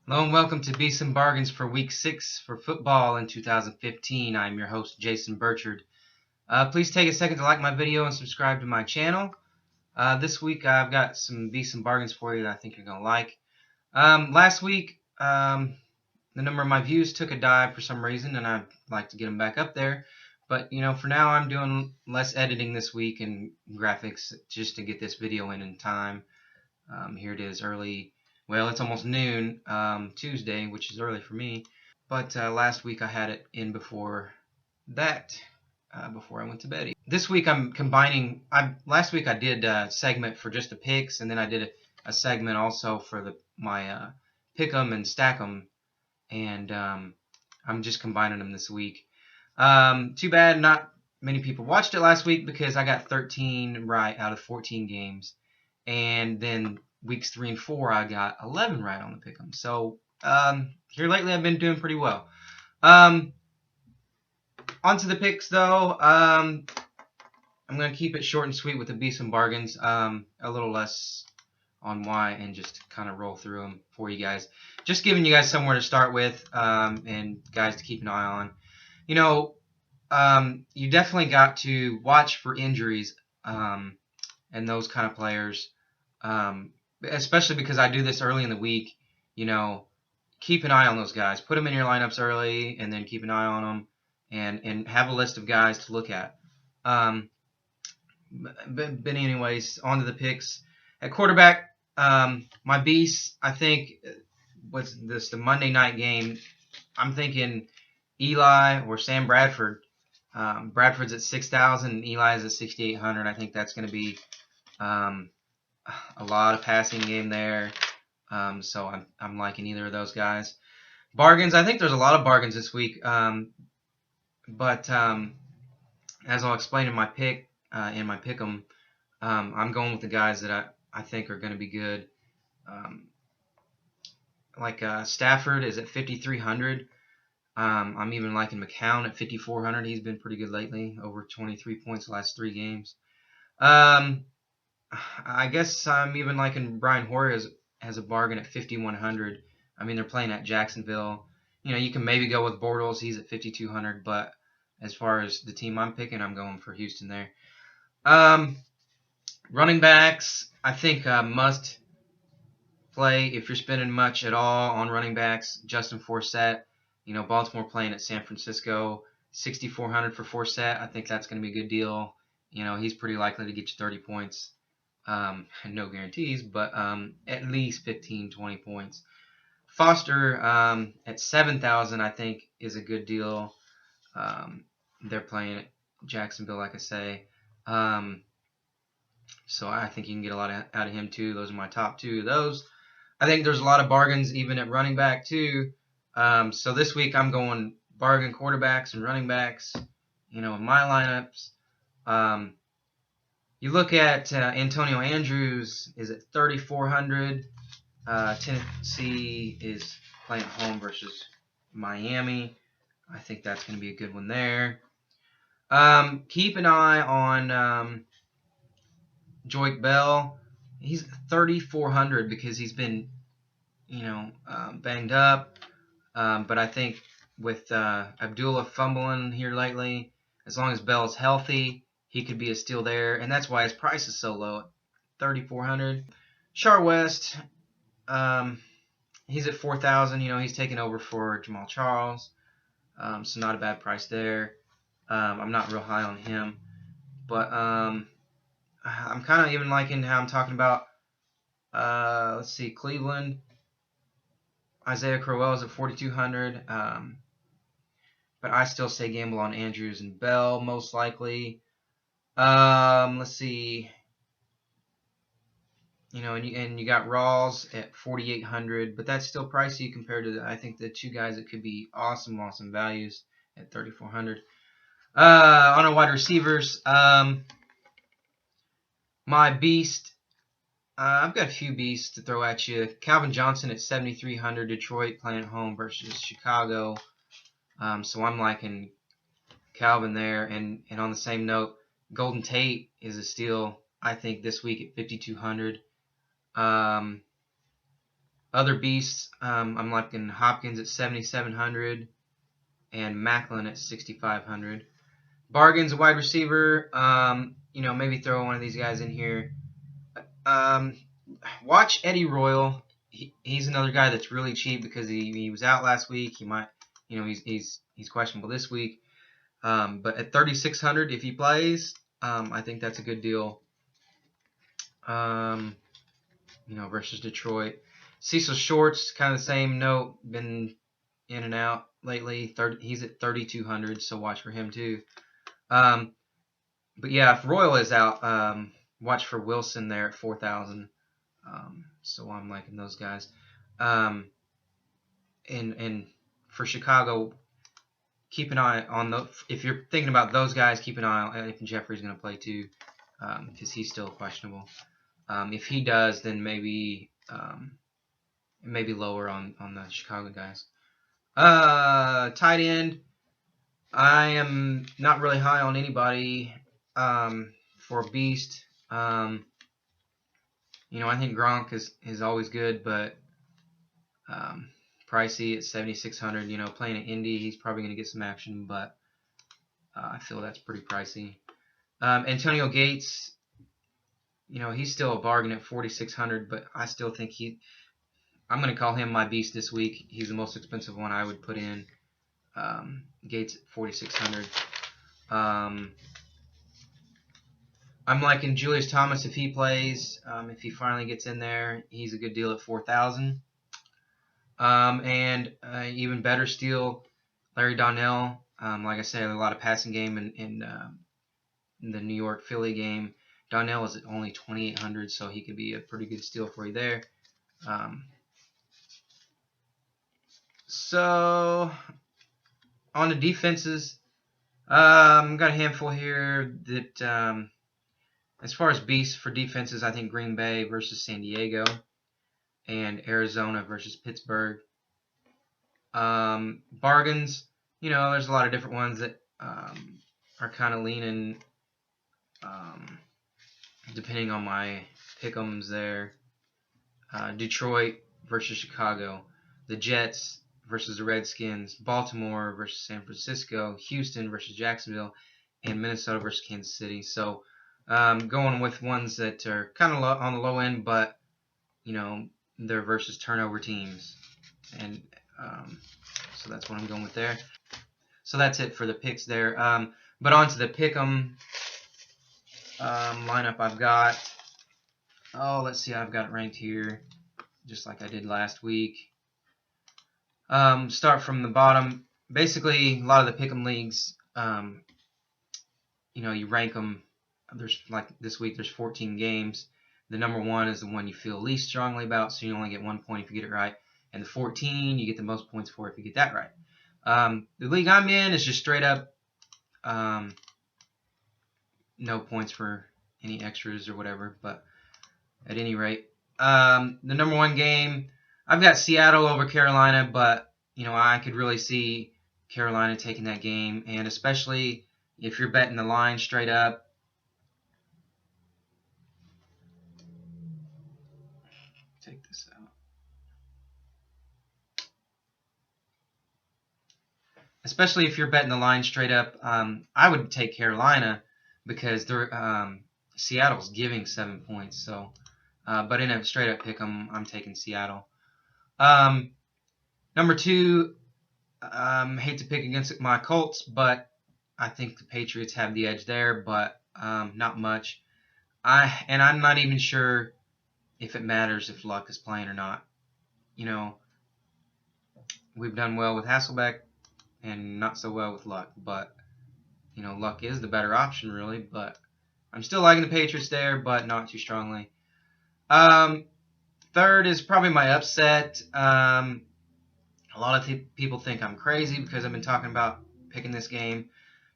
Hello and welcome to Be Some Bargains for Week 6 for football in 2015. I'm your host, Jason Burchard. Please take a second to like my video and subscribe to my channel. This week I've got some Be Some Bargains for you that I think you're going to like. Last week, the number of my views took a dive for some reason, and I'd like to get them back up there. But, for now I'm doing less editing this week and graphics just to get this video in time. Here it is early. Well, it's almost noon Tuesday, which is early for me. But last week I had it in before that, before I went to bed. This week I'm combining. Last week I did a segment for just the picks, and then I did a segment also for my pick 'em and stack 'em, and I'm just combining them this week. Too bad not many people watched it last week because I got 13 right out of 14 games, and then weeks 3 and 4 I got 11 right on the pick 'em. So here lately I've been doing pretty well. On to the picks though. I'm going to keep it short and sweet with the Be Some Bargains. A little less on why, and just kind of roll through them for you guys. Just giving you guys somewhere to start with, and guys to keep an eye on. You definitely got to watch for injuries and those kind of players. Especially because I do this early in the week, keep an eye on those guys. Put them in your lineups early, and then keep an eye on them, and have a list of guys to look at. But anyways, on to the picks. At quarterback, my beast, I think, the Monday night game, I'm thinking Eli or Sam Bradford. Bradford's at 6,000, and Eli's at 6,800. I think that's going to be a lot of passing game there, so I'm liking either of those guys. Bargains, I think there's a lot of bargains this week, but as I'll explain in my pick, in my pick 'em, I'm going with the guys that I think are going to be good. Stafford is at 5,300. I'm even liking McCown at 5,400. He's been pretty good lately, over 23 points the last 3 games. I guess I'm even liking Brian Hoyer as a bargain at 5,100. I mean, they're playing at Jacksonville. You can maybe go with Bortles. He's at 5,200. But as far as the team I'm picking, I'm going for Houston there. Running backs, I think must play if you're spending much at all on running backs. Justin Forsett. Baltimore playing at San Francisco. 6,400 for Forsett. I think that's going to be a good deal. He's pretty likely to get you 30 points. No guarantees, but at least 15, 20 points. Foster at 7,000, I think, is a good deal. They're playing at Jacksonville, like I say. So I think you can get a lot out of him, too. Those are my top 2 of those. I think there's a lot of bargains even at running back, too. So this week I'm going bargain quarterbacks and running backs, in my lineups. You look at Antonio Andrews is at 3,400. Tennessee is playing at home versus Miami. I think that's going to be a good one there. Keep an eye on Joique Bell. He's 3,400 because he's been, banged up. But I think with Abdullah fumbling here lately, as long as Bell's healthy, he could be a steal there, and that's why his price is so low at 3,400. Shar West, he's at 4,000. He's taking over for Jamal Charles, so not a bad price there. I'm not real high on him, but I'm kind of even liking how I'm talking about. Let's see, Cleveland. Isaiah Crowell's at 4,200, but I still say gamble on Andrews and Bell most likely. Let's see. And you got Rawls at 4,800, but that's still pricey compared to I think the 2 guys that could be awesome values at 3,400. On our wide receivers, my beast. I've got a few beasts to throw at you. Calvin Johnson at 7,300. Detroit playing at home versus Chicago. So I'm liking Calvin there. And on the same note, Golden Tate is a steal, I think, this week at 5,200. Other beasts, I'm liking Hopkins at 7,700 and Macklin at 6,500. Bargains, a wide receiver. Maybe throw one of these guys in here. Watch Eddie Royal. He's another guy that's really cheap because he was out last week. He might, he's questionable this week. But at 3,600, if he plays, I think that's a good deal. Versus Detroit. Cecil Shorts, kind of the same note. Been in and out lately. He's at 3,200, so watch for him too. But yeah, if Royal is out, watch for Wilson there at 4,000. So I'm liking those guys. And for Chicago, keep an eye on if you're thinking about those guys, keep an eye on if Jeffrey's going to play too, because he's still questionable. If he does, then maybe lower on the Chicago guys. Tight end, I am not really high on anybody for a beast. I think Gronk is always good, but pricey at 7,600. Playing at Indy, he's probably going to get some action, but I feel that's pretty pricey. Antonio Gates, he's still a bargain at 4,600, but I still think I'm going to call him my beast this week. He's the most expensive one I would put in. Gates at 4,600. I'm liking Julius Thomas if he plays. If he finally gets in there, he's a good deal at 4,000. And even better still, Larry Donnell. Like I said, a lot of passing game in the New York Philly game. Donnell is at only 2,800, so he could be a pretty good steal for you there. So on the defenses, got a handful here that, as far as beasts for defenses, I think Green Bay versus San Diego and Arizona versus Pittsburgh. Bargains, there's a lot of different ones that are kind of leaning, depending on my pick'ems there. Detroit versus Chicago, the Jets versus the Redskins, Baltimore versus San Francisco, Houston versus Jacksonville, and Minnesota versus Kansas City. So going with ones that are kind of on the low end, but they're versus turnover teams, and so that's what I'm going with there. So that's it for the picks there. But on to the pick'em lineup I've got. Let's see, I've got it ranked here, just like I did last week. Start from the bottom. Basically, a lot of the pick'em leagues, you rank them. There's like this week, there's 14 games. The number 1 is the one you feel least strongly about, so you only get 1 point if you get it right. And the 14, you get the most points for if you get that right. The league I'm in is just straight up no points for any extras or whatever, but at any rate, the number 1 game, I've got Seattle over Carolina, but I could really see Carolina taking that game, and especially if you're betting the line straight up. Take this out. Especially if you're betting the line straight up, I would take Carolina because Seattle's giving 7 points. So, but in a straight up pick, I'm taking Seattle. Number 2, hate to pick against my Colts, but I think the Patriots have the edge there, but not much. I'm not even sure if it matters if Luck is playing or not. We've done well with Hasselbeck and not so well with Luck, but Luck is the better option really, but I'm still liking the Patriots there, but not too strongly. Third is probably my upset. A lot of people think I'm crazy because I've been talking about picking this game,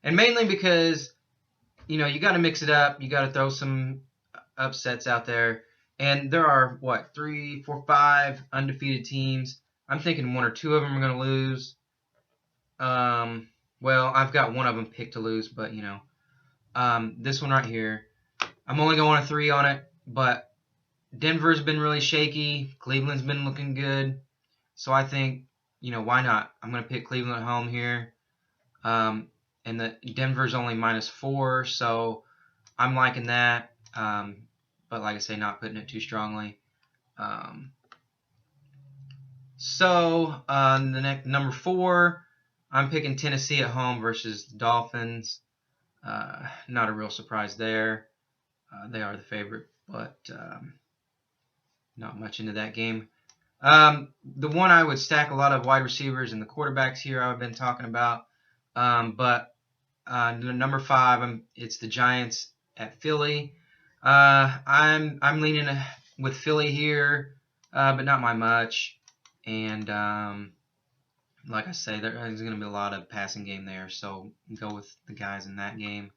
and mainly because you got to mix it up. You got to throw some upsets out there. And there are, 3, 4, 5 undefeated teams. I'm thinking 1 or 2 of them are going to lose. Well, I've got one of them picked to lose, but, this one right here, I'm only going a 3 on it, but Denver's been really shaky. Cleveland's been looking good. So I think, why not? I'm going to pick Cleveland at home here. And the Denver's only -4, so I'm liking that. But like I say, not putting it too strongly. The next number 4, I'm picking Tennessee at home versus the Dolphins. Not a real surprise there. They are the favorite, but not much into that game. The one I would stack a lot of wide receivers and the quarterbacks here I've been talking about. But number 5, it's the Giants at Philly. I'm leaning with Philly here, but not by much. And like I say, there's going to be a lot of passing game there, so go with the guys in that game.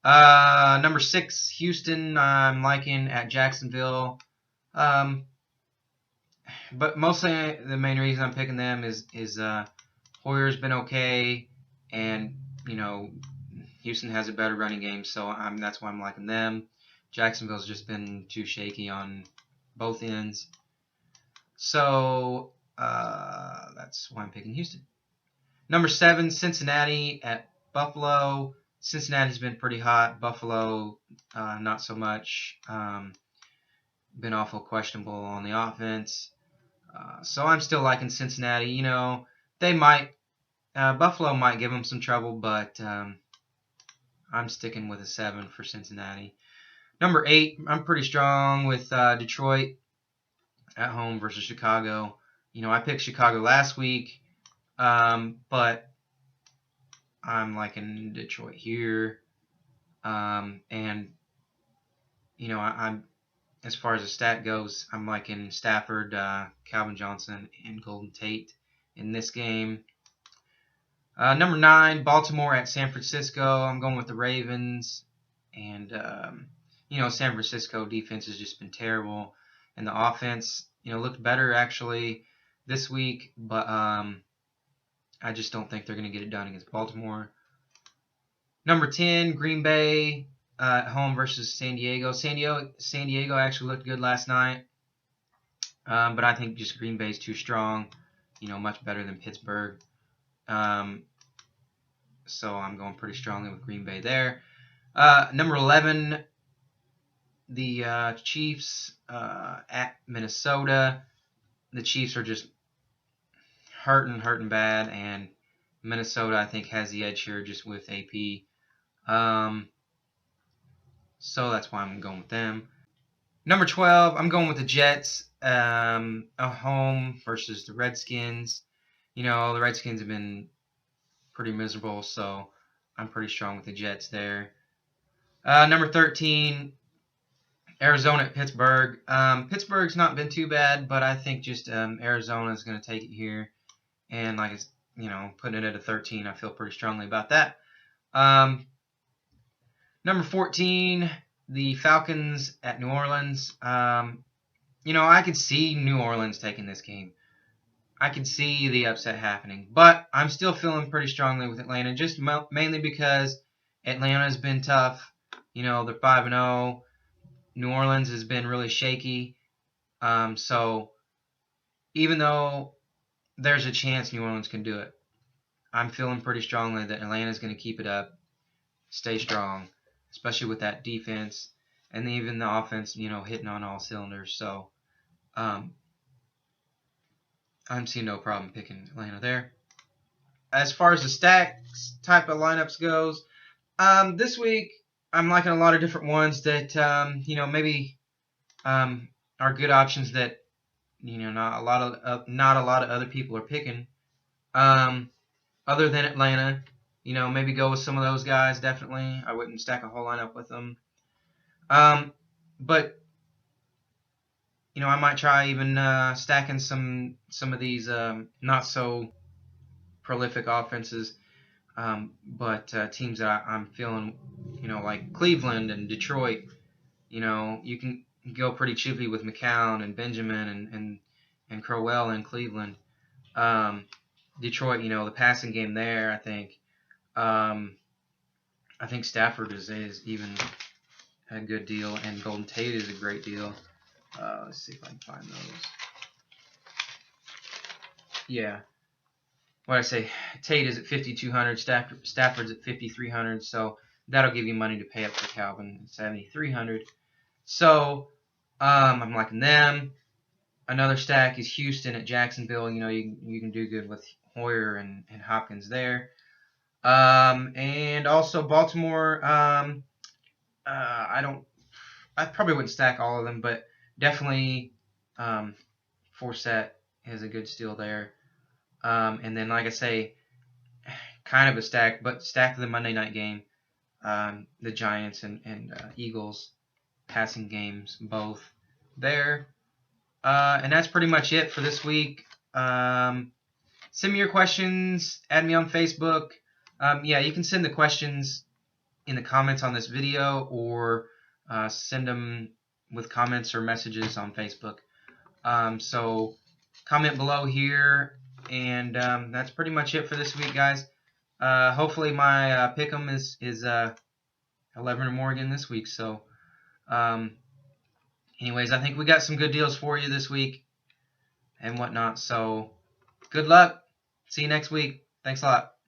Number 6, Houston, I'm liking at Jacksonville. But mostly the main reason I'm picking them is Hoyer's been okay, and Houston has a better running game, so that's why I'm liking them. Jacksonville's just been too shaky on both ends, so that's why I'm picking Houston. Number 7, Cincinnati at Buffalo. Cincinnati's been pretty hot. Buffalo, not so much. Been awful questionable on the offense. So I'm still liking Cincinnati. They might, Buffalo might give them some trouble, but I'm sticking with a 7 for Cincinnati. Number 8, I'm pretty strong with Detroit at home versus Chicago. I picked Chicago last week, but I'm liking Detroit here. And I'm as far as the stat goes, I'm liking Stafford, Calvin Johnson, and Golden Tate in this game. Number 9, Baltimore at San Francisco. I'm going with the Ravens. And, San Francisco defense has just been terrible. And the offense, looked better actually this week. But I just don't think they're going to get it done against Baltimore. Number 10, Green Bay at home versus San Diego. San Diego actually looked good last night. But I think just Green Bay's too strong. Much better than Pittsburgh. So I'm going pretty strongly with Green Bay there. Number 11, the Chiefs at Minnesota. The Chiefs are just hurting bad, and Minnesota, I think, has the edge here just with AP. So that's why I'm going with them. Number 12, I'm going with the Jets at home versus the Redskins. The Redskins have been pretty miserable, so I'm pretty strong with the Jets there. Number 13, Arizona at Pittsburgh. Pittsburgh's not been too bad, but I think just Arizona is going to take it here. And putting it at a 13, I feel pretty strongly about that. Number 14, the Falcons at New Orleans. I could see New Orleans taking this game. I could see the upset happening. But I'm still feeling pretty strongly with Atlanta, just mainly because Atlanta's been tough. They're 5-0. New Orleans has been really shaky. So even though there's a chance New Orleans can do it, I'm feeling pretty strongly that Atlanta's going to keep it up, stay strong, especially with that defense and even the offense, hitting on all cylinders. So I'm seeing no problem picking Atlanta there. As far as the stacks type of lineups goes, this week I'm liking a lot of different ones that maybe are good options that not a lot of other people are picking. Other than Atlanta, maybe go with some of those guys. Definitely, I wouldn't stack a whole lineup with them. But I might try even stacking some of these not so prolific offenses, but teams that I'm feeling, like Cleveland and Detroit. You can go pretty cheaply with McCown and Benjamin and Crowell in Cleveland. Detroit, the passing game there, I think Stafford is even a good deal, and Golden Tate is a great deal. Let's see if I can find those. Yeah. What I say, Tate is at 5,200, Stafford's at 5,300, so that'll give you money to pay up for Calvin at 7,300. So I'm liking them. Another stack is Houston at Jacksonville. You know, you can do good with Hoyer and Hopkins there. And also Baltimore. I probably wouldn't stack all of them, but definitely Forsett is a good steal there. And then, like I say, kind of a stack, but stack the Monday night game, the Giants and Eagles passing games both there. And that's pretty much it for this week. Send me your questions. Add me on Facebook. Yeah, you can send the questions in the comments on this video, or send them with comments or messages on Facebook. So comment below here, and that's pretty much it for this week, guys. Hopefully my pick'em is 11 or more again this week. So anyways, I think we got some good deals for you this week and whatnot. So good luck. See you next week. Thanks a lot.